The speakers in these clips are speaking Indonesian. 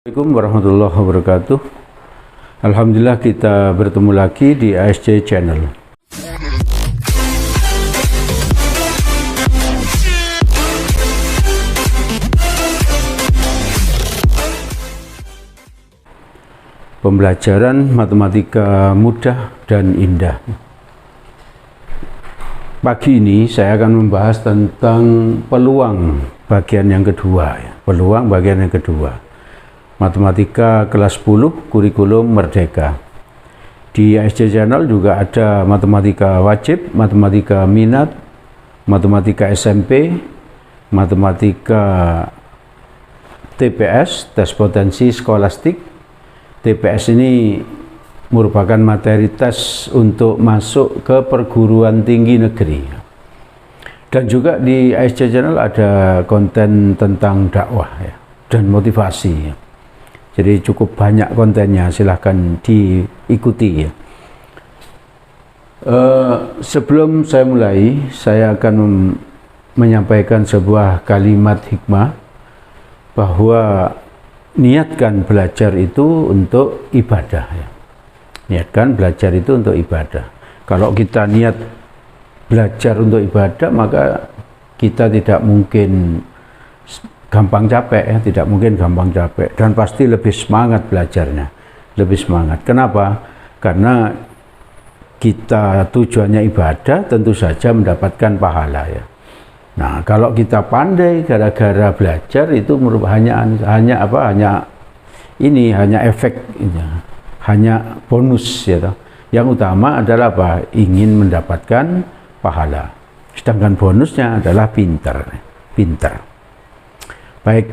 Assalamualaikum warahmatullahi wabarakatuh. Alhamdulillah kita bertemu lagi di ASJ Channel. Pembelajaran matematika mudah dan indah. Pagi ini saya akan membahas tentang peluang bagian yang kedua. Peluang bagian yang kedua. Matematika kelas 10 kurikulum merdeka. Di ASJ Channel juga ada matematika wajib, matematika minat, matematika SMP, matematika TPS, tes potensi skolastik. TPS ini merupakan materi tes untuk masuk ke perguruan tinggi negeri. Dan juga di ASJ Channel ada konten tentang dakwah dan motivasi. Jadi cukup banyak kontennya, silahkan diikuti ya. Sebelum saya mulai, saya akan menyampaikan sebuah kalimat hikmah bahwa niatkan belajar itu untuk ibadah ya. Niatkan belajar itu untuk ibadah. Kalau kita niat belajar untuk ibadah, maka kita tidak mungkin gampang capek ya, tidak mungkin gampang capek, dan pasti lebih semangat belajarnya, lebih semangat. Kenapa? Karena kita tujuannya ibadah, tentu saja mendapatkan pahala ya. Nah, kalau kita pandai gara-gara belajar itu hanya efek, hanya bonus ya. Yang utama adalah apa? Ingin mendapatkan pahala. Sedangkan bonusnya adalah pintar. Baik,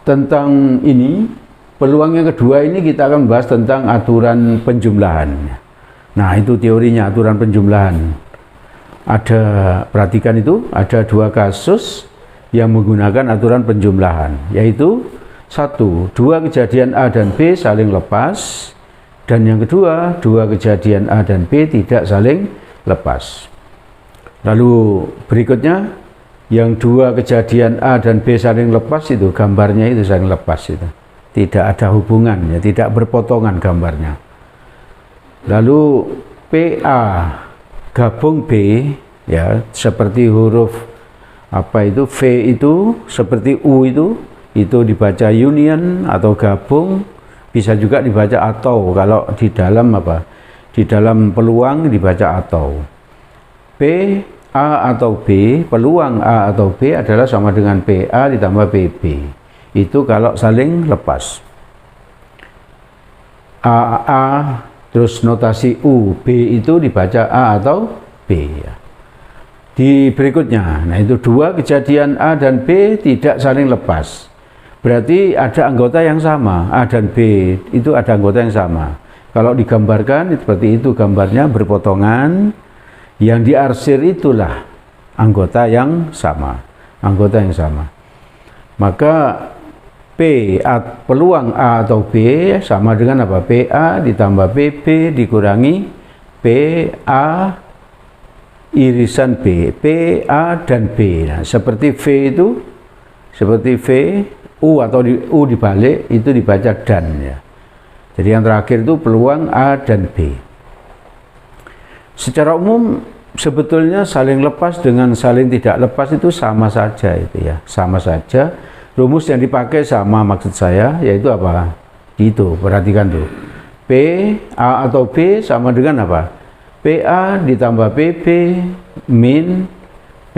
tentang ini, peluang yang kedua ini kita akan bahas tentang aturan penjumlahan. Nah, itu teorinya, aturan penjumlahan. Perhatikan itu, ada dua kasus yang menggunakan aturan penjumlahan, yaitu satu, dua kejadian A dan B saling lepas, dan yang kedua, dua kejadian A dan B tidak saling lepas. Lalu berikutnya, yang dua kejadian A dan B saling lepas itu gambarnya itu saling lepas itu. Tidak ada hubungan ya, tidak berpotongan gambarnya. Lalu PA gabung B ya, seperti huruf V itu seperti U itu dibaca union atau gabung, bisa juga dibaca atau, kalau di dalam di dalam peluang dibaca atau. P A atau B, peluang A atau B adalah sama dengan PA ditambah PB. Itu kalau saling lepas. A terus notasi U, B itu dibaca A atau B. Di berikutnya, nah itu dua kejadian A dan B tidak saling lepas. Berarti ada anggota yang sama, A dan B itu ada anggota yang sama. Kalau digambarkan seperti itu gambarnya berpotongan. Yang diarsir itulah anggota yang sama, Maka peluang A atau B sama dengan apa? PA ditambah PB dikurangi PA irisan B, PA dan B. Nah, seperti V itu, seperti V, U atau U dibalik itu dibaca dan ya. Jadi yang terakhir itu peluang A dan B. Secara umum sebetulnya saling lepas dengan saling tidak lepas itu sama saja itu ya, sama saja. Rumus yang dipakai sama maksud saya, yaitu apa? Itu, perhatikan tuh. P, A atau B sama dengan apa? PA ditambah PB min P,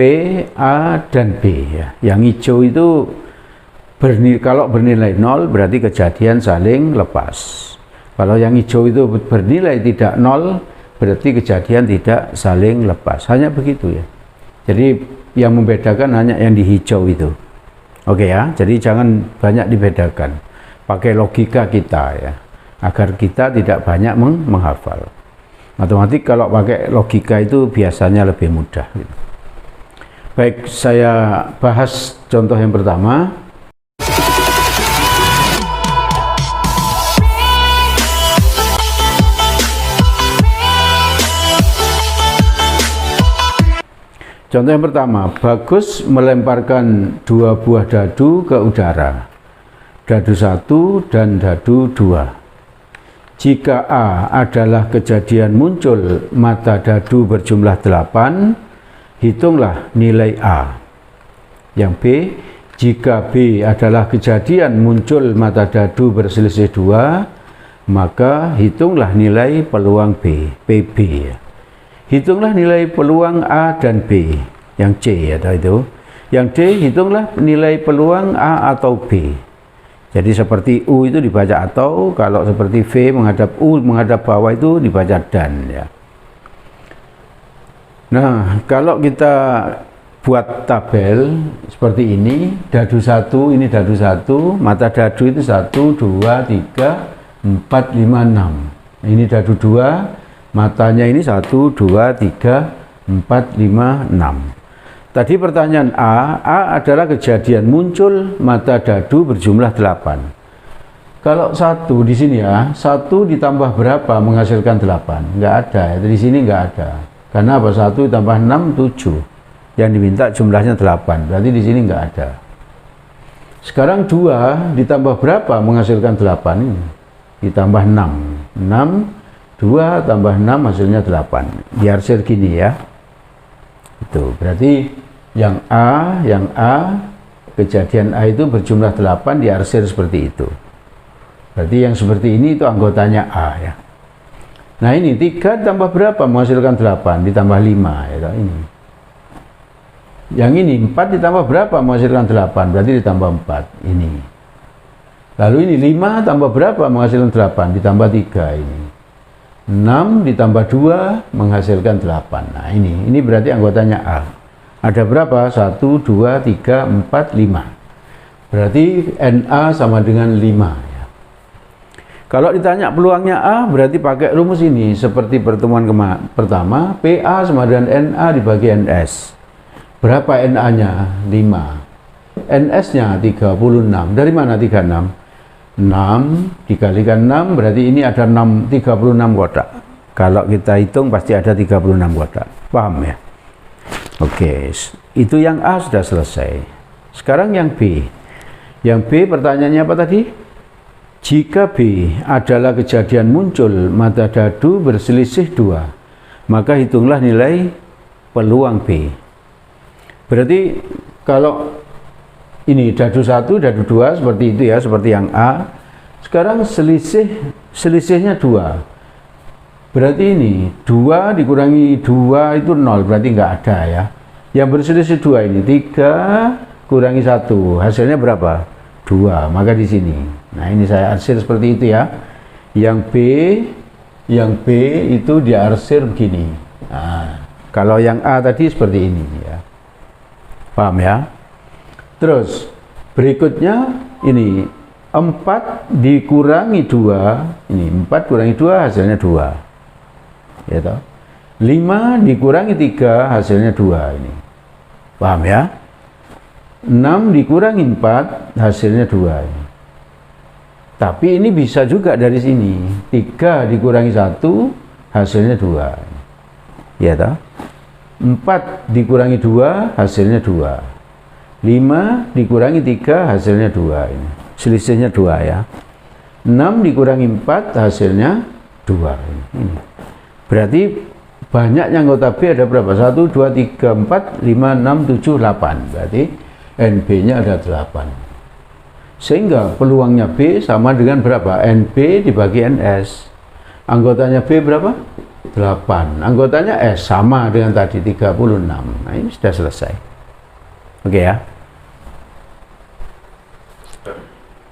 A dan B ya. Yang hijau itu kalau bernilai 0 berarti kejadian saling lepas. Kalau yang hijau itu bernilai tidak 0 berarti kejadian tidak saling lepas. Hanya begitu ya. Jadi yang membedakan hanya yang di hijau itu. Oke ya, jadi jangan banyak dibedakan. Pakai logika kita ya, agar kita tidak banyak menghafal. Matematik kalau pakai logika itu biasanya lebih mudah gitu. Baik, saya bahas contoh yang pertama. Contoh yang pertama, Bagus melemparkan 2 buah dadu ke udara. dadu 1 dan dadu 2. Jika A adalah kejadian muncul mata dadu berjumlah 8, hitunglah nilai A. Yang B, jika B adalah kejadian muncul mata dadu berselisih 2, maka hitunglah nilai peluang B, PB. Hitunglah nilai peluang A dan B, yang C ya itu. Yang D, hitunglah nilai peluang A atau B. Jadi seperti U itu dibaca atau, kalau seperti V menghadap U menghadap bawah itu dibaca dan ya. Nah, kalau kita buat tabel seperti ini, dadu 1 ini dadu 1, mata dadu itu 1 2 3 4 5 6. Ini dadu 2, matanya ini 1 2 3 4 5 6. Tadi pertanyaan A adalah kejadian muncul mata dadu berjumlah 8. Kalau 1 di sini ya, 1 ditambah berapa menghasilkan 8? Enggak ada, ya. Di sini enggak ada. Karena apa? 1 tambah 6, 7. Yang diminta jumlahnya 8, berarti di sini enggak ada. Sekarang 2 ditambah berapa menghasilkan 8 ini? Ditambah 6. 6, 2 tambah 6 hasilnya 8. Diarsir gini ya. Itu berarti yang A, kejadian A itu berjumlah 8 diarsir seperti itu. Berarti yang seperti ini itu anggotanya A ya. Nah ini 3 tambah berapa menghasilkan 8? Ditambah 5 ya ini. Yang ini 4 ditambah berapa menghasilkan 8? Berarti ditambah 4 ini. Lalu ini 5 tambah berapa menghasilkan 8? Ditambah 3 ini. 6 ditambah 2 menghasilkan 8. Nah ini berarti anggotanya A. Ada berapa? 1, 2, 3, 4, 5. Berarti NA sama dengan 5 ya. Kalau ditanya peluangnya A, berarti pakai rumus ini. Seperti pertemuan pertama, PA sama dengan NA dibagi NS. Berapa NA-nya? 5. NS-nya 36. Dari mana 36? 6 dikalikan 6 berarti ini ada 36 kotak. Kalau kita hitung pasti ada 36 kotak. Paham ya? Oke, itu yang A sudah selesai. Sekarang yang B. Yang B pertanyaannya apa tadi? Jika B adalah kejadian muncul mata dadu berselisih 2, maka hitunglah nilai peluang B. Berarti kalau ini dadu 1, dadu 2 seperti itu ya, seperti yang A. Sekarang selisihnya 2. Berarti ini 2 dikurangi 2 itu 0, berarti enggak ada ya. Yang berselisih 2 ini 3 kurangi 1, hasilnya berapa? 2. Maka di sini. Nah, ini saya arsir seperti itu ya. Yang B itu diarsir begini. Nah, kalau yang A tadi seperti ini ya. Paham ya? Terus berikutnya ini 4 dikurangi 2, ini 4 kurangi 2 hasilnya 2. Ya toh? 5 dikurangi 3 hasilnya 2 ini. Paham ya? 6 dikurangi 4 hasilnya 2 ini. Tapi ini bisa juga dari sini. 3 dikurangi 1 hasilnya 2. Ya toh? 4 dikurangi 2 hasilnya 2. 5 dikurangi 3 hasilnya 2 ini. Selisihnya 2 ya. 6 dikurangi 4 hasilnya 2 ini. Berarti banyaknya anggota B ada berapa? 1, 2, 3, 4, 5, 6, 7, 8. Berarti NB-nya ada 8. Sehingga peluangnya B sama dengan berapa? NB dibagi NS. Anggotanya B berapa? 8. Anggotanya S sama dengan tadi 36. Nah ini sudah selesai. Oke ya.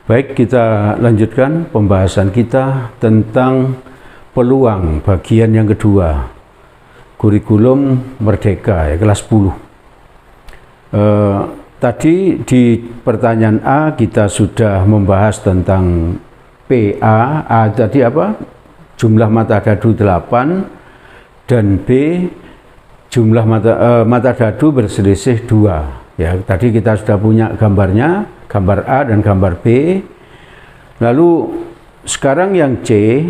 Baik, kita lanjutkan pembahasan kita tentang peluang bagian yang kedua, kurikulum Merdeka ya, kelas 10. Tadi di pertanyaan A kita sudah membahas tentang PA. A tadi apa? Jumlah mata dadu 8 dan B jumlah mata dadu berselisih 2. Ya, tadi kita sudah punya gambarnya, gambar A dan gambar B. Lalu sekarang yang C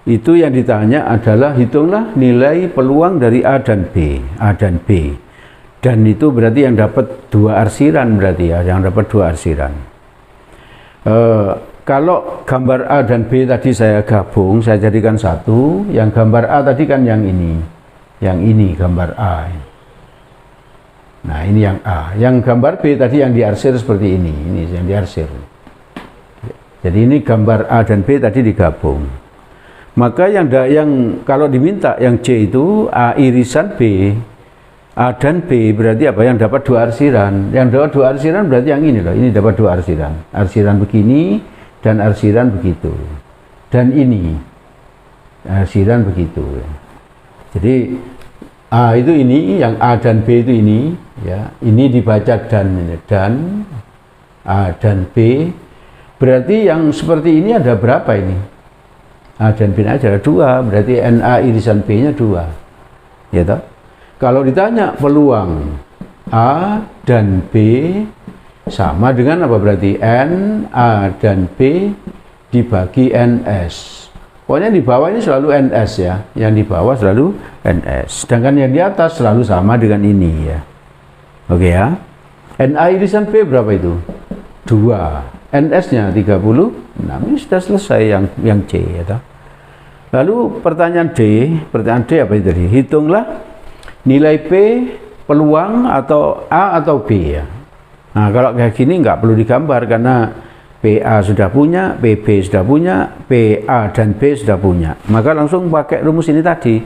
itu yang ditanya adalah hitunglah nilai peluang dari A dan B, A dan B. Dan itu berarti yang dapat 2 arsiran berarti ya, yang dapat 2 arsiran. Kalau gambar A dan B tadi saya gabung, saya jadikan satu. Yang gambar A tadi kan yang ini gambar A. Nah ini yang A. Yang gambar B tadi yang diarsir seperti ini yang diarsir. Jadi ini gambar A dan B tadi digabung. Maka yang kalau diminta yang C itu A irisan B, A dan B berarti apa? Yang dapat dua arsiran. Yang dapat dua arsiran berarti yang ini loh. Ini dapat dua arsiran. Arsiran begini dan arsiran begitu. Dan ini arsiran begitu. Jadi A itu ini, yang A dan B itu ini, ya. Ini dibaca dan A dan B. Berarti yang seperti ini ada berapa ini? A dan B aja ada dua, berarti NA irisan B-nya dua. Ya toh? Kalau ditanya peluang A dan B sama dengan apa berarti? N, A dan B dibagi NS. Pokoknya di bawah ini selalu NS ya. Yang di bawah selalu NS. Sedangkan yang di atas selalu sama dengan ini ya. Oke ya. NA irisan B berapa itu? 2. NS-nya 36. Ini sudah selesai yang C ya toh? Lalu pertanyaan D apa itu tadi? Hitunglah nilai P peluang atau A atau B ya. Nah kalau kayak gini nggak perlu digambar karena PA sudah punya, PB sudah punya, PA dan B sudah punya. Maka langsung pakai rumus ini tadi.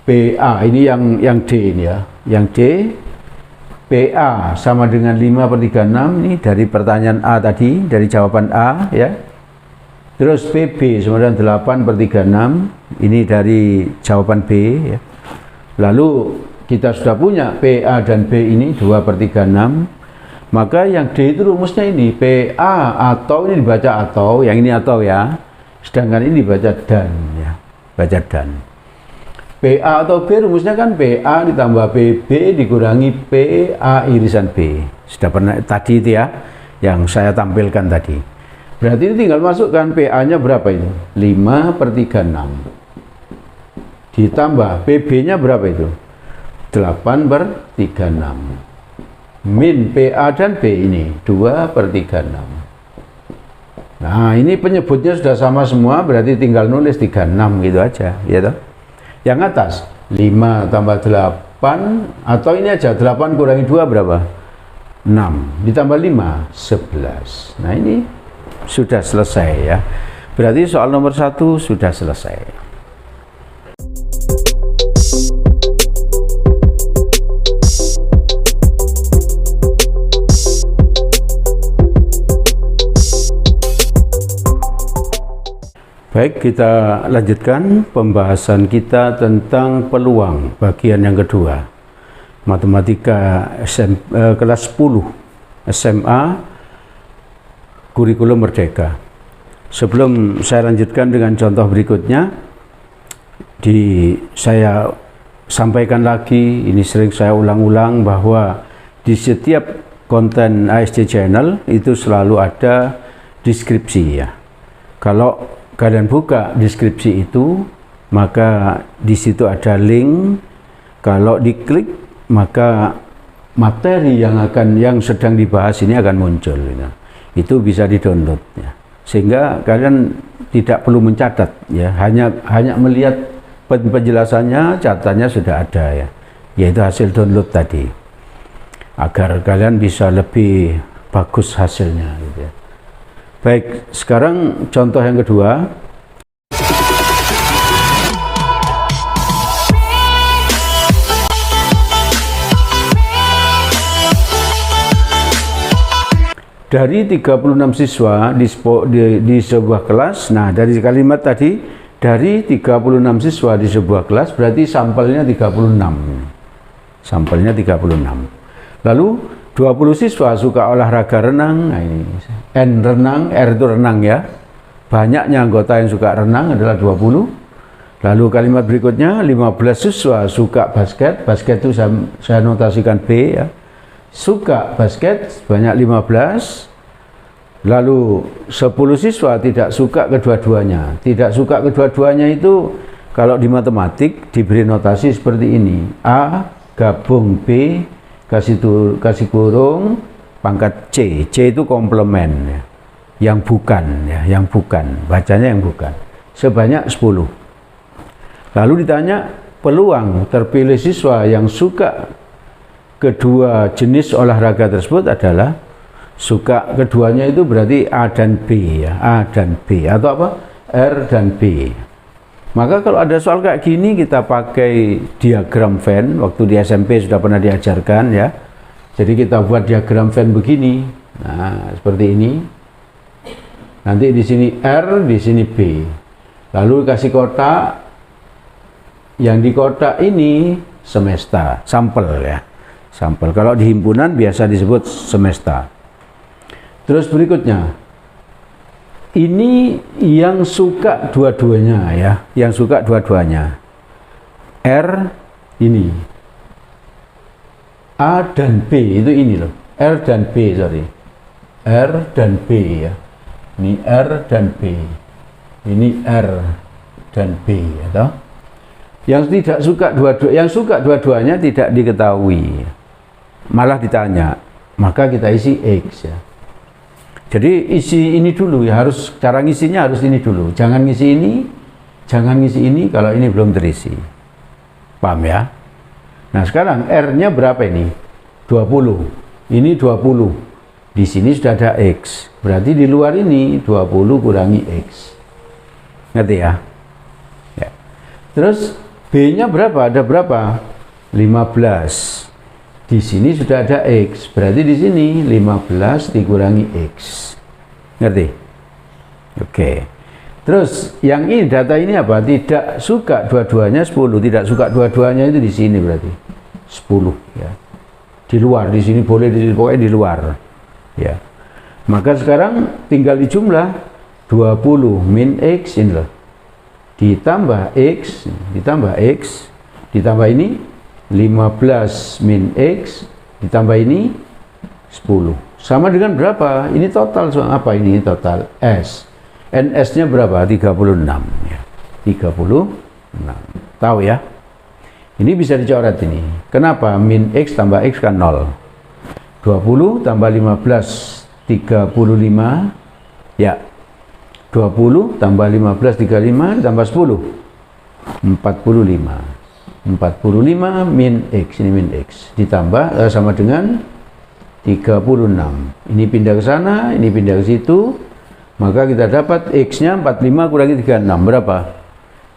PA ini yang D ini ya. Yang D PA sama dengan 5/36 ini dari pertanyaan A tadi, dari jawaban A ya. Terus PB sama dengan 8/36 ini dari jawaban B ya. Lalu kita sudah punya PA dan B ini 2/36. Maka yang D itu rumusnya ini PA atau ini dibaca atau, yang ini atau ya. Sedangkan ini dibaca dan ya. Baca dan. PA atau B rumusnya kan PA ditambah PB dikurangi PA irisan B. Sudah pernah tadi itu ya yang saya tampilkan tadi. Berarti ini tinggal masukkan PA-nya berapa ini? 5/36. Ditambah PB-nya berapa itu? 8/36. Min PA dan B ini 2/36. Nah ini penyebutnya sudah sama semua, berarti tinggal nulis 36 gitu aja ya toh? Yang atas 5 tambah 8 atau ini aja 8 kurangi 2 berapa? 6 ditambah 5 11. Nah ini sudah selesai ya. Berarti soal nomor 1 sudah selesai. Baik, kita lanjutkan pembahasan kita tentang peluang bagian yang kedua. Matematika kelas 10 SMA kurikulum merdeka. Sebelum saya lanjutkan dengan contoh berikutnya, saya sampaikan lagi, ini sering saya ulang-ulang bahwa di setiap konten ASD Channel itu selalu ada deskripsi ya. Kalau kalian buka deskripsi itu, maka di situ ada link. Kalau diklik, maka materi yang sedang dibahas ini akan muncul. Ya. Itu bisa di-download ya. Sehingga kalian tidak perlu mencatat ya, hanya melihat penjelasannya, catatannya sudah ada ya. Yaitu hasil download tadi. Agar kalian bisa lebih bagus hasilnya gitu ya. Baik, sekarang contoh yang kedua. Dari 36 siswa di sebuah kelas, nah dari kalimat tadi, dari 36 siswa di sebuah kelas, berarti sampelnya 36. Sampelnya 36. Lalu 20 siswa suka olahraga renang. Nah ini N renang, R itu renang ya. Banyaknya anggota yang suka renang adalah 20. Lalu kalimat berikutnya, 15 siswa suka basket. Basket itu saya notasikan B ya. Suka basket sebanyak 15. Lalu 10 siswa tidak suka kedua-duanya. Tidak suka kedua-duanya itu kalau di matematik diberi notasi seperti ini. A gabung B kasih kurung pangkat C. C itu komplement ya. yang bukan, ya, yang bukan, bacanya yang bukan, sebanyak 10. Lalu ditanya peluang terpilih siswa yang suka kedua jenis olahraga tersebut adalah suka keduanya itu berarti A dan B, ya, A dan B, atau apa? R dan B. Maka kalau ada soal kayak gini kita pakai diagram Venn, waktu di SMP sudah pernah diajarkan ya. Jadi kita buat diagram Venn begini. Nah, seperti ini. Nanti di sini R, di sini B. Lalu kasih kotak. Yang di kotak ini semesta, sampel ya. Sampel. Kalau di himpunan biasa disebut semesta. Terus berikutnya, ini yang suka dua-duanya ya, yang suka dua-duanya. R ini, A dan B itu ini loh, R dan B, sorry, R dan B ya. Ini R dan B, ini R dan B ya toh? Yang tidak suka dua-duanya, yang suka dua-duanya tidak diketahui, malah ditanya, maka kita isi X ya. Jadi isi ini dulu ya, harus cara ngisinya harus ini dulu. Jangan ngisi ini, jangan ngisi ini kalau ini belum terisi. Paham ya? Nah, sekarang R-nya berapa ini? 20. Ini 20. Di sini sudah ada X. Berarti di luar ini 20 kurangi X. Ngerti ya? Ya. Terus B-nya berapa? Ada berapa? 15. Di sini sudah ada X, berarti di sini 15 dikurangi X. Ngerti? Oke. Terus yang ini, data ini apa? Tidak suka dua-duanya 10, tidak suka dua-duanya itu di sini berarti 10 ya. Di luar, di sini boleh, di sini pokoknya di luar. Ya. Maka sekarang tinggal dijumlah 20 min X ini loh. Ditambah X, ditambah X, ditambah ini 15 min X, ditambah ini 10. Sama dengan berapa? Ini total apa ini? Total S. NS-nya berapa? 36 ya. 36. Tahu ya? Ini bisa dicoret ini. Kenapa? Min X tambah X kan 0. 20 tambah 15 35 ya. 20 tambah 15 35 tambah 10 45. 45 min X, ini min X ditambah sama dengan 36. Ini pindah ke sana, ini pindah ke situ, maka kita dapat X-nya 45 kurangi 36 berapa?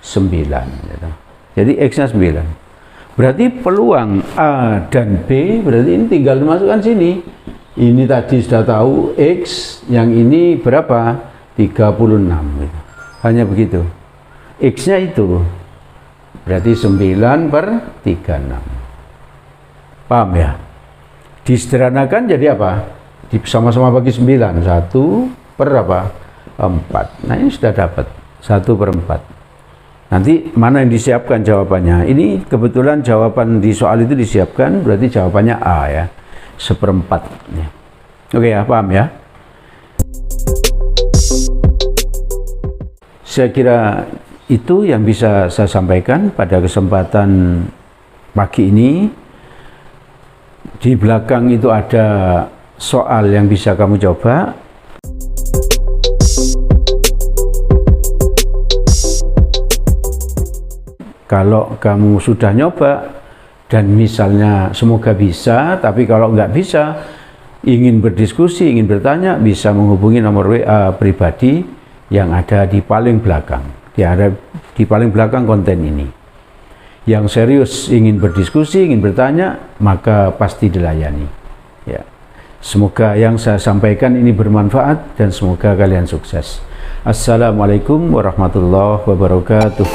9 ya. Jadi X-nya 9. Berarti peluang A dan B berarti ini tinggal dimasukkan sini. Ini tadi sudah tahu X, yang ini berapa? 36 gitu. Hanya begitu. X-nya itu berarti 9/36. Paham ya? Disederhanakan jadi apa? Sama-sama bagi 9. 1 per apa? 4. Nah ini sudah dapat 1/4. Nanti mana yang disiapkan jawabannya? Ini kebetulan jawaban di soal itu disiapkan, berarti jawabannya A ya. 1/4 ya. Oke ya, paham ya? Saya kira itu yang bisa saya sampaikan pada kesempatan pagi ini. Di belakang itu ada soal yang bisa kamu coba. Kalau kamu sudah nyoba dan misalnya semoga bisa, tapi kalau nggak bisa, ingin berdiskusi, ingin bertanya, bisa menghubungi nomor WA pribadi yang ada di paling belakang. Di paling belakang konten ini. Yang serius ingin berdiskusi, ingin bertanya, maka pasti dilayani. Ya. Semoga yang saya sampaikan ini bermanfaat dan semoga kalian sukses. Assalamualaikum warahmatullahi wabarakatuh.